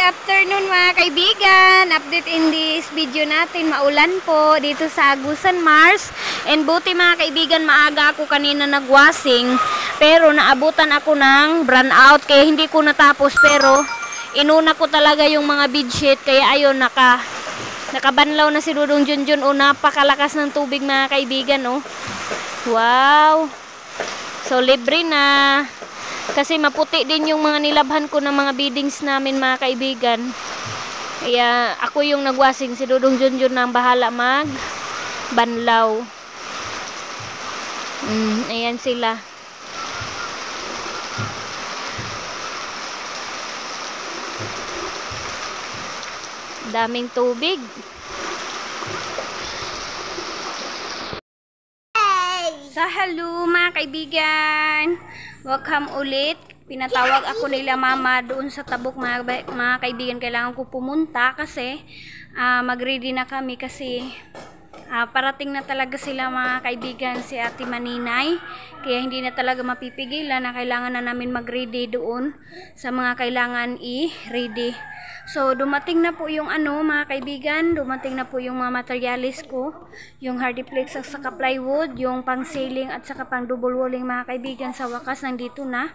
afternoon mga kaibigan. Update in this video natin. Maulan po dito sa Agusan, Mars. And buti mga kaibigan, maaga ako kanina nagwashing. Pero naabutan ako ng brown out. Kaya hindi ko natapos. Pero inuna ko talaga yung mga bedsheet. Kaya ayun, nakabanlaw na si Dudong Junjun. O napakalakas ng tubig mga kaibigan. Oh. Wow. So libre na. Kasi maputi din yung mga nilabhan ko ng mga beadings namin mga kaibigan. Kaya ako yung nagwasing, si Dudong Junjun nang bahala mag banlaw. Ayan sila. Daming tubig. So hello mga kaibigan. Welcome ulit. Pinatawag ako nila mama doon sa Tabuk mga kaibigan. Kailangan ko pumunta kasi mag-ready na kami kasi parating na talaga sila mga kaibigan, si Ate Maninay. Kaya hindi na talaga mapipigilan na kailangan na namin mag-ready doon sa mga kailangan i-ready. So dumating na po yung mga kaibigan, dumating na po yung mga materialis ko, yung hardiplex at saka plywood, yung pang ceiling at saka pang double walling mga kaibigan. Sa wakas nandito na.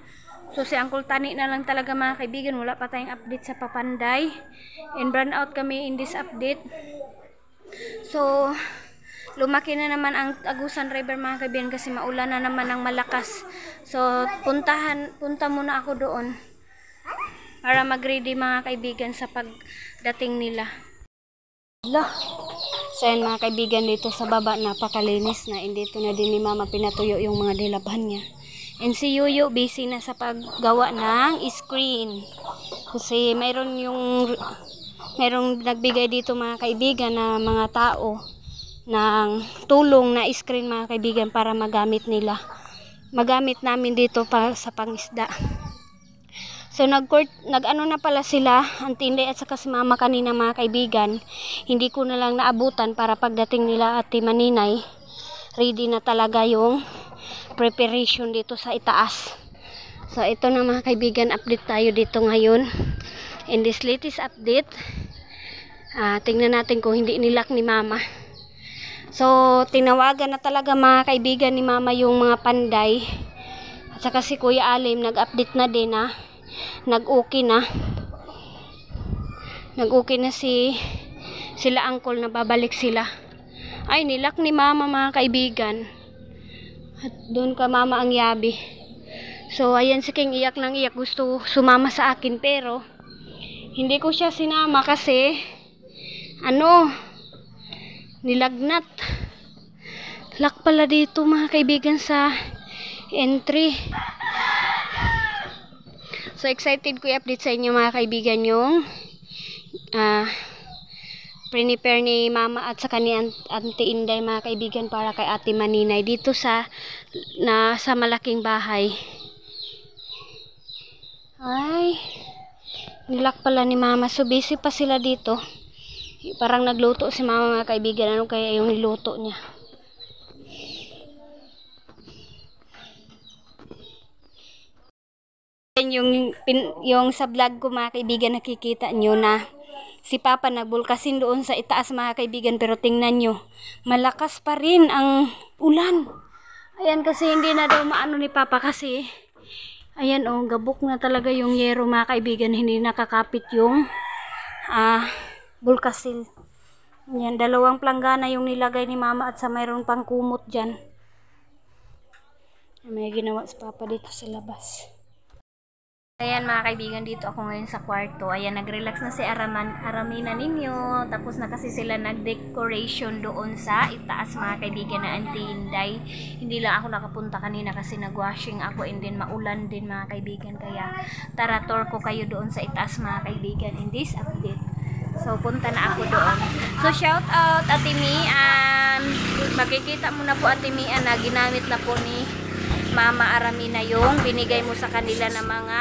So si Uncle Tani na lang talaga mga kaibigan, wala pa tayong update sa Papanday. And brand out kami in this update. So lumaki na naman ang Agusan River mga kaibigan kasi maulan na naman ng malakas. So punta muna ako doon para mag-ready mga kaibigan sa pagdating nila. So yan mga kaibigan, dito sa baba napakalinis na. Dito na din ni mama pinatuyo yung mga dilabhan niya. And si Yuyo busy na sa paggawa ng screen. Kasi mayroong nagbigay dito mga kaibigan na mga tao ng tulong na screen mga kaibigan para magamit nila. Magamit namin dito para sa pangisda. So nag-ano na pala sila, ang Tinday at saka si mama kanina mga kaibigan. Hindi ko na lang naabutan para pagdating nila Ate Maninay, ready na talaga yung preparation dito sa itaas. So ito na mga kaibigan, update tayo dito ngayon. In this latest update, tingnan natin kung hindi nilak ni mama. So tinawagan na talaga mga kaibigan ni mama yung mga panday. At saka si Kuya Alim nag-update na din na nag-okay na sila uncle na babalik sila. Ay, nilak ni mama mga kaibigan. At doon ka mama ang yabi. So ayan, si King iyak ng iyak, gusto sumama sa akin pero hindi ko siya sinama kasi nilagnat. Lock pala dito mga kaibigan sa entry. So excited ko i-update sa inyo mga kaibigan yung prepare ni mama at saka ni Auntie Inday mga kaibigan para kay Ate Maninay dito sa malaking bahay. Ay, nilak pala ni mama. So busy pa sila dito. Parang nagluto si mama mga kaibigan. Ano kaya yung niluto niya? Yung sa vlog ko mga kaibigan, nakikita nyo na si Papa nagbulkasin doon sa itaas mga kaibigan, pero tingnan nyo, malakas pa rin ang ulan. Ayan, kasi hindi na daw maano ni Papa kasi ayan gabok na talaga yung yero mga kaibigan, hindi nakakapit yung bulkasil. Ayan, 2 planggana yung nilagay ni mama at sa mayroon pang kumot dyan. May ginawa si Papa dito sa labas. Ayan mga kaibigan, dito ako ngayon sa kwarto. Ayan, nag-relax na si Aramina ninyo. Tapos na kasi sila nag-decoration doon sa itaas mga kaibigan na Auntie Inday. Hindi lang ako nakapunta kanina kasi nag-washing ako and then maulan din mga kaibigan. Kaya tara, tour ko kayo doon sa itaas mga kaibigan in this update. So punta na ako doon. So shout out Ate Mian. Makikita mo na po Ate Mian na ginamit na po ni Mama Aramina yung binigay mo sa kanila na mga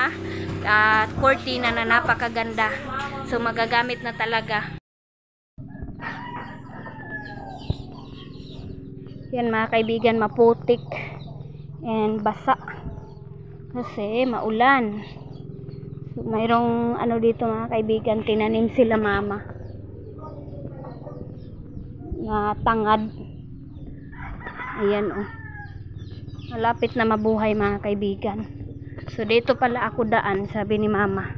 cortina na napakaganda. So magagamit na talaga. Yan mga kaibigan, maputik and basa kasi maulan. So, mayroong ano dito mga kaibigan, tinanim sila mama na tangad. Ayan oh. Malapit na mabuhay mga kaibigan. So dito pala ako daan, sabi ni mama.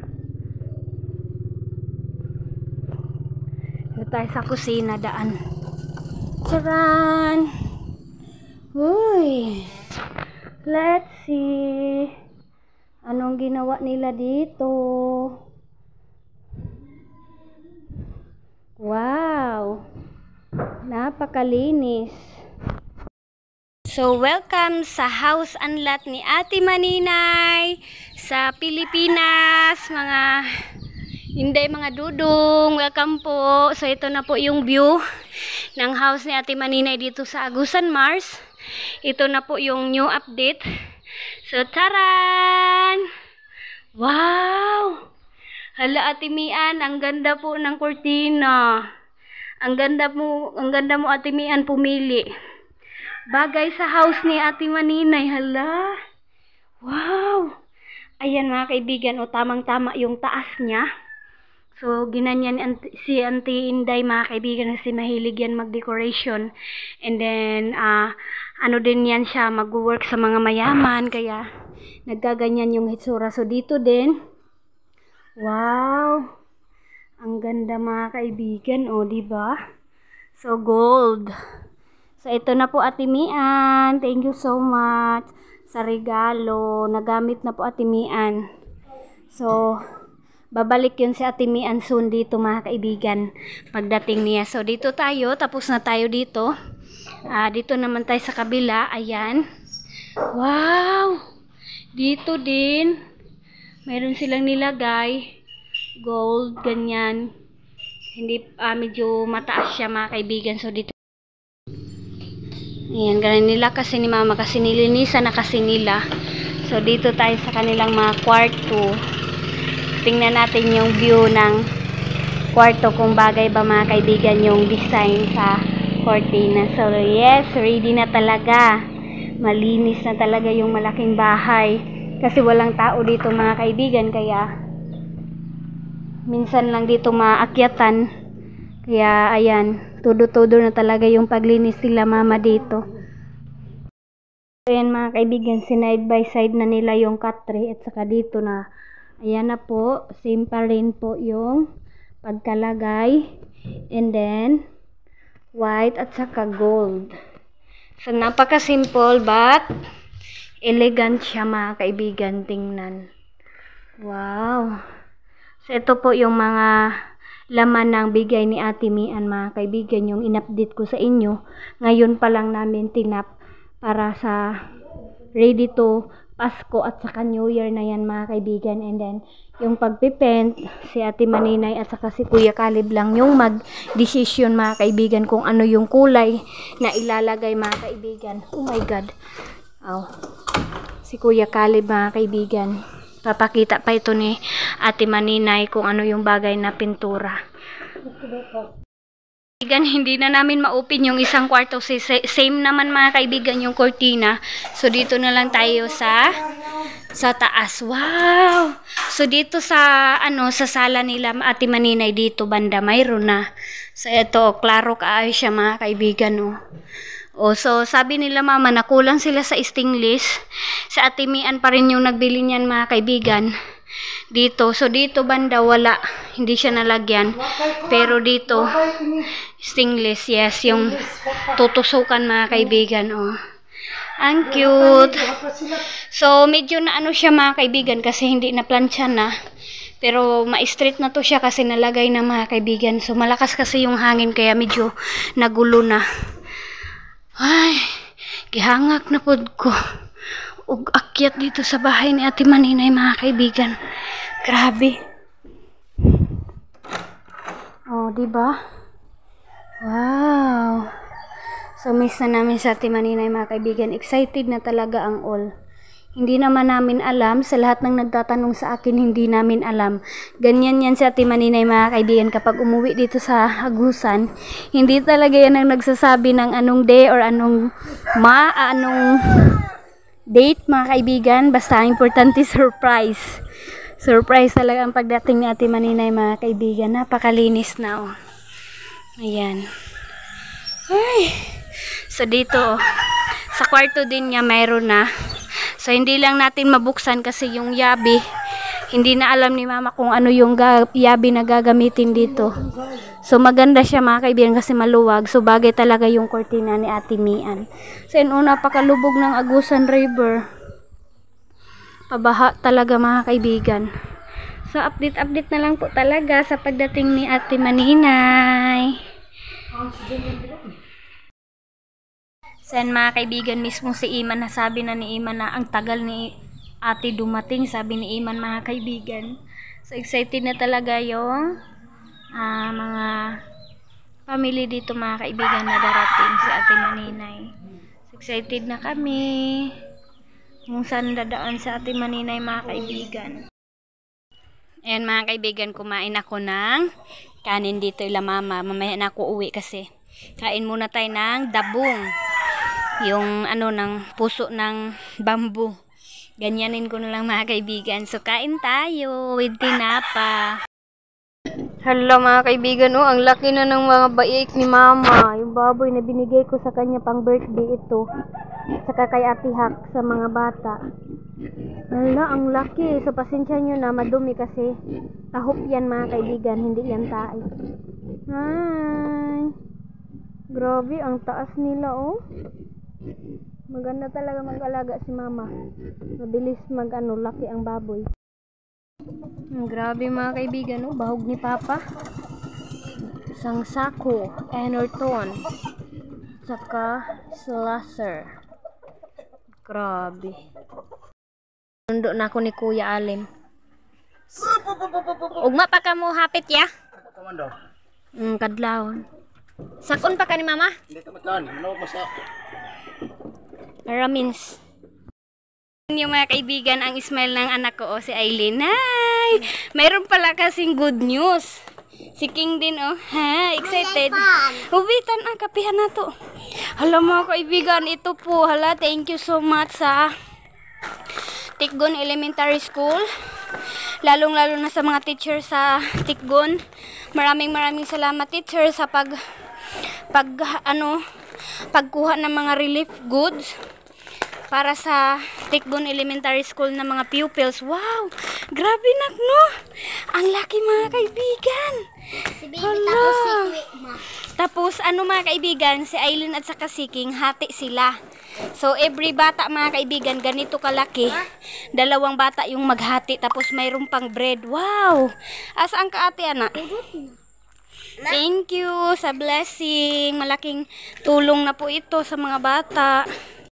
Dito tayo sa kusina daan. Charan! Uy! Let's see. Anong ginawa nila dito? Wow! Napakalinis. So, welcome sa house and lot ni Ate Maninay sa Pilipinas, mga Inday, mga dudong. Welcome po. So, ito na po yung view ng house ni Ate Maninay dito sa Agusan, Mars. Ito na po yung new update. So, taran! Wow! Hala, Ate Mian, ang ganda po ng kurtina. Ang ganda mo Ate Mian pumili. Bagay sa house ni Ate Maninay. Hala. Wow. Ayan mga kaibigan, o tamang-tama yung taas niya. So, ginanyan si Auntie Inday mga kaibigan, kasi mahilig yan mag-decoration. And then, ano din yan siya, mag-work sa mga mayaman. Kaya, nagkaganyan yung hitsura. So, dito din. Wow. Ang ganda mga kaibigan, o, diba? So, gold. So, ito na po Ate Mian. Thank you so much sa regalo. Nagamit na po Ate Mian. So, babalik yun si Ate Mian soon dito mga kaibigan. Pagdating niya. So, dito tayo. Tapos na tayo dito. Dito naman tayo sa kabila. Ayan. Wow! Dito din. Mayroon silang nilagay. Gold. Ganyan. Hindi, medyo mataas siya mga kaibigan. So, dito. Ayan, ganun nila kasi ni mama, kasi nilinisan na kasi nila. So, dito tayo sa kanilang mga kwarto. Tingnan natin yung view ng kwarto, kung bagay ba mga kaibigan yung design sa cortina. So, yes, ready na talaga. Malinis na talaga yung malaking bahay. Kasi walang tao dito mga kaibigan, kaya minsan lang dito maakyatan. Kaya, ayan, todo-todo na talaga yung paglinis nila mama dito. Ayan mga kaibigan, side by side na nila yung cut tray. At saka dito na, ayan na po, same pa rin po yung pagkalagay. And then, white at saka gold. So, napaka-simple but elegant siya mga kaibigan, tingnan. Wow! So, ito po yung mga laman ng bigay ni Ate Mian mga kaibigan, yung in-update ko sa inyo. Ngayon pa lang namin tinap para sa ready to Pasko at saka New Year na yan mga kaibigan. And then yung pagpipent, si Ate Maninay at saka si Kuya Caleb lang yung mag-decision mga kaibigan kung ano yung kulay na ilalagay mga kaibigan. Oh my God. Oh. Si Kuya Caleb mga kaibigan. Papakita pa ito ni Ate Maninay kung ano yung bagay na pintura. Hindi na namin ma-open yung isang kwarto. Same naman mga kaibigan yung cortina. So dito na lang tayo sa taas. Wow! So dito sa sa sala nila Ate Maninay dito banda mayroon na. So ito, klaro kaayos siya mga kaibigan, oh. So sabi nila mama na kulang sila sa stainless. Sa Ate Mian pa rin yung nagbili niyan mga kaibigan. Dito. So dito banda wala. Hindi siya nalagyan. Pero dito stainless, yes, yung tutusukan mga kaibigan, oh. Ang cute. So medyo na siya mga kaibigan kasi hindi na plancha na. Pero ma-straight na to siya kasi nalagay na mga kaibigan. So malakas kasi yung hangin kaya medyo nagulo na. Ay, gihangak na pod ko. Ug akyat dito sa bahay ni Ate Maninay mga kaibigan. Grabe. Oh, diba? Wow. So miss na namin sa Ate Maninay mga kaibigan. Excited na talaga ang all. Hindi naman namin alam, sa lahat ng nagtatanong sa akin, hindi namin alam. Ganyan yan si Ate Maninay mga kaibigan, kapag umuwi dito sa Agusan, hindi talaga yan ang nagsasabi ng anong day or anong date mga kaibigan, basta importante surprise. Surprise talaga ang pagdating ni Ate Maninay, mga kaibigan. Napakalinis na, oh. Ayan. Ay. So dito, oh, sa kwarto din niya mayroon na. So hindi lang natin mabuksan kasi yung yabi, hindi na alam ni Mama kung ano yung yabi na gagamitin dito. So maganda siya, mga kaibigan, kasi maluwag. So bagay talaga yung kortina ni Ate Mian. So yun, napakalubog ng Agusan River. Pabaha talaga, mga kaibigan. So update na lang po talaga sa pagdating ni Ate Maninay. Sen, mga kaibigan, mismo si Iman, nasabi na ni Iman na ang tagal ni Ate dumating, sabi ni Iman, mga kaibigan. So excited na talaga yung mga family dito, mga kaibigan, na darating si Ate Maninay. So excited na kami kung saan dadaan sa Ate Maninay, mga kaibigan. Ayan, mga kaibigan, kumain ako ng kanin dito ila Mama. Mamaya na ako uwi kasi kain muna tayo ng dabong. Yung ano, ng puso ng bamboo. Ganyanin ko na lang, mga kaibigan. So kain tayo with tinapa. Hello, mga kaibigan, oh, ang laki na ng mga baik ni Mama. Yung baboy na binigay ko sa kanya pang birthday ito. Saka kay Ate Hak sa mga bata. Hala, ang laki. So pasensya nyo na, madumi kasi tahop yan, mga kaibigan, hindi yan tae. Hi. Grabe, ang taas nila, oh. Maganda talaga mag-alaga si Mama. Mabilis laki ang baboy. Grabe, mga kaibigan, oh, bahog ni Papa. Isang sako, Enerton, saka slasher. Grabe. Nundo na ako ni Kuya Alim. Ugma pa ka mo hapit ya? Kadlawon. Sakon pa ka ni Mama? Hindi ka matlaan. Ano ba sa... Ramins. Yung mga kaibigan, ang smile ng anak ko, si Aileen. Hi! Mayroon pala kasing good news. Si King din, oh. Ha, excited. Hubitan ang kapihan na to. Hala, mga kaibigan, ito po. Hala, thank you so much sa Tikgon Elementary School. Lalong-lalo na sa mga teacher sa Tikgon. Maraming salamat, teacher, sa pagkuha ng mga relief goods para sa Tikgon Elementary School ng mga pupils. Wow! Grabe no? Ang laki, mga kaibigan. Hala. Tapos mga kaibigan, si Aileen at saka si King, hati sila. So every bata, mga kaibigan, ganito kalaki. 2 bata yung maghati, tapos mayroon pang bread. Wow! Asaan ka, ate, anak? Thank you sa blessing. Malaking tulong na po ito sa mga bata.